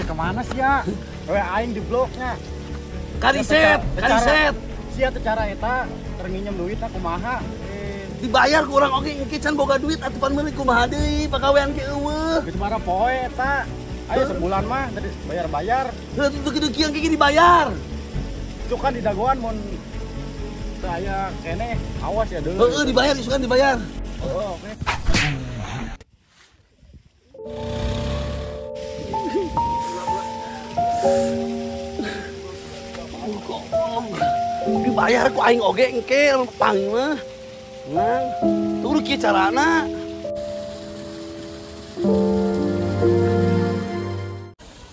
kemana sih ya? Aing di bloknya. Kariset. Sia teu cara eta nginjem duit aku kumaha. Dibayar ku urang oge engke can boga duit atupan meuli kumaha deui pagawean ge eueuh. Geus mara poe eta. Ayo sebulan mah tadi bayar-bayar. Heuh teu kieu kieu ge dibayar. Itu kan di dagoan mun saya kene awas ya dulu. Heeh dibayar isukan dibayar. Oh, oke. Dibayar ku aing oge engke pang mah. Nang, turu kieu carana.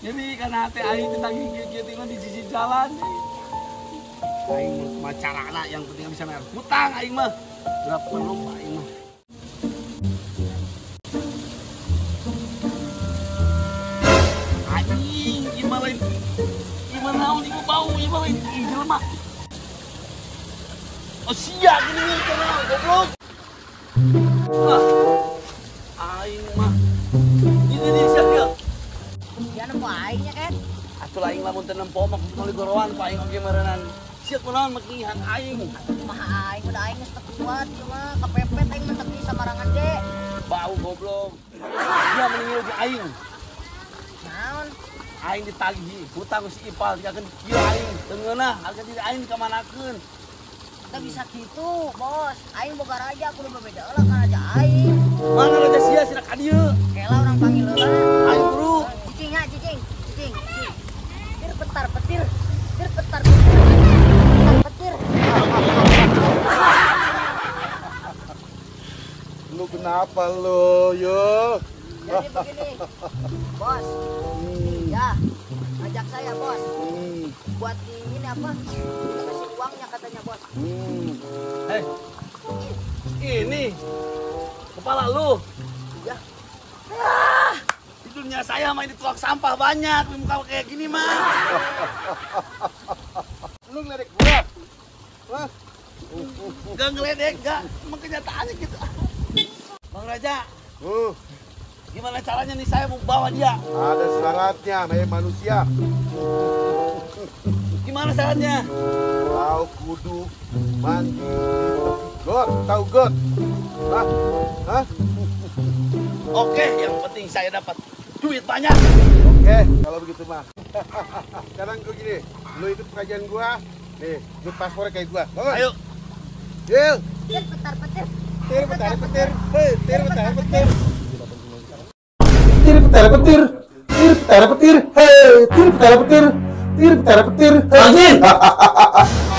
Jadi kana teh aing tentang kieu teh di sisi jalan. Aing mah carana yang penting bisa bayar hutang aing mah. Enggak perlu aing mah. Aing gimana naon ieu bau ieu mah jelema. Oh siap gini nih karena goblok. Aing mah. Ini siap ya. Dia nempo aingnya kan? Atuh aing lamun teu nempo mah kudu gorowan ku aing oge meureunnan. Siap kunaon makihan aing. Mah aing udah aing geus teu kuat cuma kepepet aing mah teu bisa marangan ge. Bau goblok. Dia meninggal di aing. Naon? Aing ditagih hutang si Ipal dikakeun kieu aing. Teu ngeunah harga diri aing dikamanakeun. Teu bisa gitu, Bos. Aing boga raja kudu berbeda lah kan raja aing. Mana raja sia sina ka dieu? Kela orang panggil heula. Aing buru. Cicing ya, cicing. Tir petar petir. Lu kenapa lu, yo? Jadi begini, Bos. Ya, ajak saya, Bos. Buat ini apa? Kita kasih uangnya katanya, Bos. Hei. Ini kepala lu. Ya. Di dunia saya main dituak sampah banyak, di muka kayak gini mah. Lu ngeledek gua. Hah? Gak ngeledek, gak. Emang kenyataannya gitu. Bang Raja, gimana caranya nih saya mau bawa dia? Ada syaratnya, manusia. Gimana syaratnya? Kau kudu mandi di tepi got, tahu got? Hah? Oke, yang penting saya dapat duit banyak. Oke, kalau begitu mah. Sekarang gue gini, lu ikut kerajaan gua, nih, ikut paspornya kayak gua. Bangun. Ayo. Yuk. Tir petar petir. Tir petar petir. Hei, tir petar petir. Tir petir petir. Tir petir petir. Hei, tir petir petir. Tir petir petir. Anjing.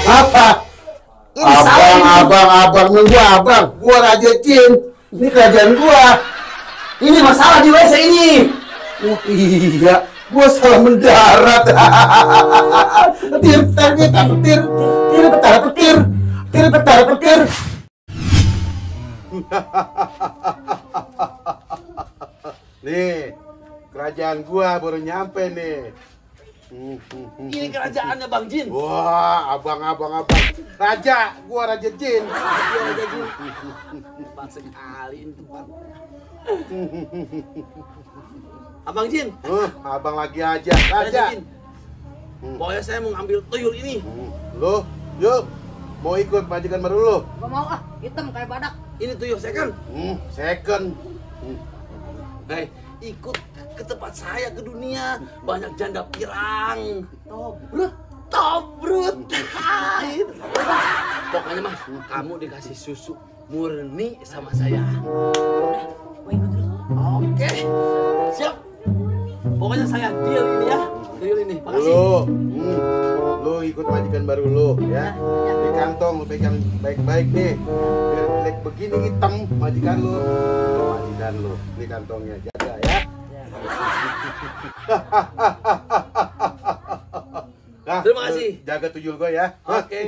Apa? Ini saya. Abang nunggu abang. Gua Raja Jin. Ini kerajaan gua. Ini masalah di WC ini. Oh iya, gua salah mendarat. Tir petir petir. Tir petir petir. Tir petir petir. Nih, kerajaan gua baru nyampe nih. Ini kerajaannya Bang Jin. Wah, abang. Raja, gua Raja Jin. Iya, Raja Jin. Tempat sekali ini tempat. Abang Jin. Abang lagi aja, Raja Raja. Jin. Pokoknya saya mau ngambil tuyul ini. Lu, yuk. Mau ikut majikan baru lu? Gak mau ah, hitam kayak badak. Ini tuyul second. Second. Hei, ikut ke tempat saya ke dunia. Banyak janda pirang. Tobrut. Pokoknya mah kamu dikasih susu murni sama saya. Gue ikut dulu. Oke, siap. Pokoknya saya deal ini ya. Deal ini, makasih. Lu ikut majikan baru lu ya. Di kantong lu pegang baik-baik nih. Biar jelek begini hitam majikan lu. Majikan lu di kantongnya jaga ya. Terima kasih. Jaga tuyul gua ya. Oke.